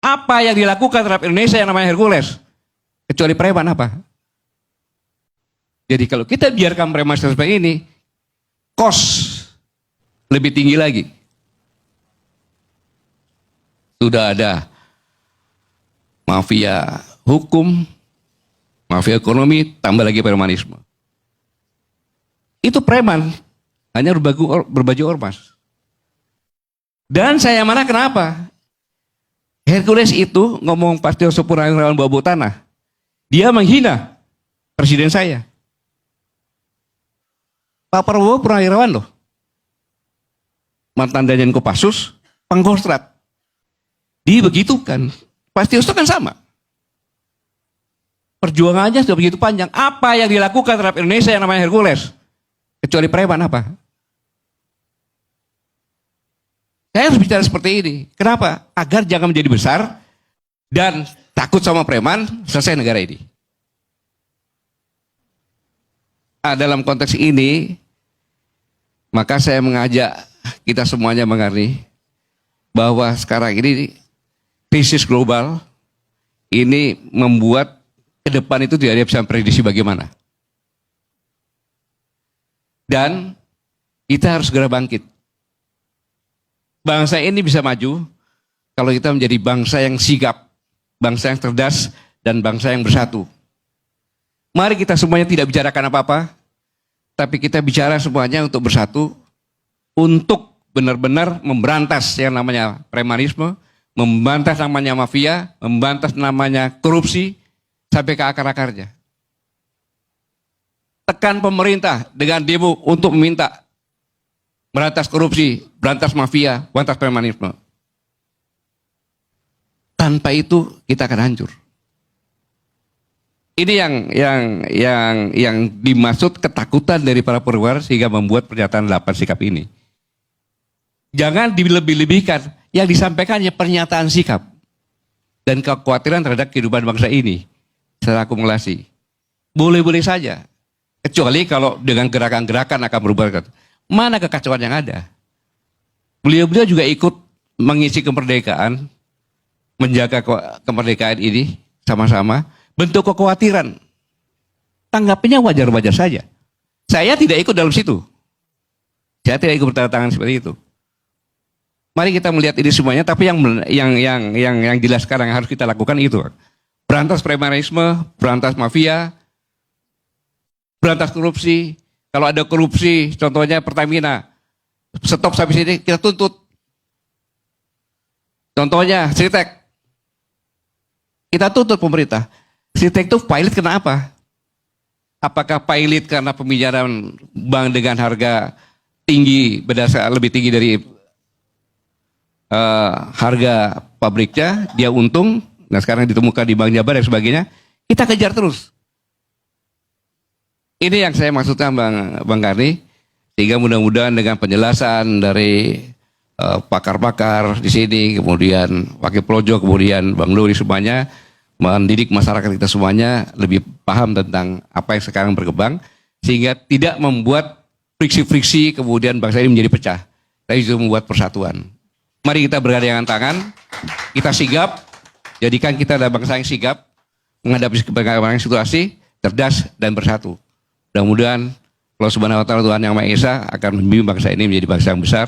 Apa yang dilakukan terhadap Indonesia yang namanya Hercules? Kecuali preman apa? Jadi kalau kita biarkan preman seperti ini, cost lebih tinggi lagi. Sudah ada mafia hukum, mafia ekonomi, tambah lagi premanisme. Itu preman, hanya berbaju ormas. Dan saya marah kenapa? Hercules itu ngomong Pastioso Purnawirawan bawa tanah. Dia menghina presiden saya. Pak Prabowo Purnawirawan loh. Mantan Danjen Kopassus, Pangkostrat. Dibegitukan. Pastioso kan sama. Perjuangannya sudah begitu panjang. Apa yang dilakukan terhadap Indonesia yang namanya Hercules? Kecuali preman apa? Saya harus bicara seperti ini. Kenapa? Agar jangan menjadi besar dan takut sama preman, selesai negara ini. Nah, dalam konteks ini, maka saya mengajak kita semuanya mengerti bahwa sekarang ini krisis global ini membuat ke depan itu tidak ada bisa prediksi bagaimana. Dan kita harus segera bangkit. Bangsa ini bisa maju kalau kita menjadi bangsa yang sigap, bangsa yang cerdas, dan bangsa yang bersatu. Mari kita semuanya tidak bicarakan apa-apa, tapi kita bicara semuanya untuk bersatu, untuk benar-benar memberantas yang namanya premanisme, memberantas namanya mafia, memberantas namanya korupsi, sampai ke akar-akarnya. Tekan pemerintah dengan demo untuk meminta berantas korupsi, berantas mafia, berantas premanisme. Tanpa itu kita akan hancur. Ini yang dimaksud ketakutan dari para perwira sehingga membuat pernyataan 8 sikap ini. Jangan dilebih-lebihkan. Yang disampaikan hanya pernyataan sikap dan kekhawatiran terhadap kehidupan bangsa ini secara akumulasi. Boleh-boleh saja. Kecuali kalau dengan gerakan-gerakan akan berubah. Mana kekacauan yang ada? Beliau-beliau juga ikut mengisi kemerdekaan, menjaga kemerdekaan ini sama-sama. Bentuk kekhawatiran. Tanggapinya wajar-wajar saja. Saya tidak ikut dalam situ. Saya tidak ikut bertanda tangan seperti itu. Mari kita melihat ini semuanya, tapi yang jelas sekarang yang harus kita lakukan itu. Berantas premanisme, berantas mafia, berantas korupsi. Kalau ada korupsi, contohnya Pertamina, stop sampai sini, kita tuntut. Contohnya Sritek, kita tuntut pemerintah. Sritek itu pilot kenapa? Apakah pilot karena peminjaman bank dengan harga tinggi, berdasar lebih tinggi dari harga pabriknya, dia untung, nah sekarang ditemukan di Bank Jabar dan sebagainya, kita kejar terus. Ini yang saya maksudkan Bang Karni, sehingga mudah-mudahan dengan penjelasan dari pakar-pakar di sini, kemudian Wakil Projo, kemudian Bang Luri semuanya, mendidik masyarakat kita semuanya lebih paham tentang apa yang sekarang berkembang, sehingga tidak membuat friksi-friksi kemudian bangsa ini menjadi pecah, tapi juga membuat persatuan. Mari kita bergandengan tangan, kita sigap, jadikan kita adalah bangsa yang sigap, menghadapi berbagai situasi, cerdas dan bersatu. Mudah-mudahan Allah Subhanahu wa Ta'ala Tuhan Yang Maha Esa akan membimbing bangsa ini menjadi bangsa yang besar.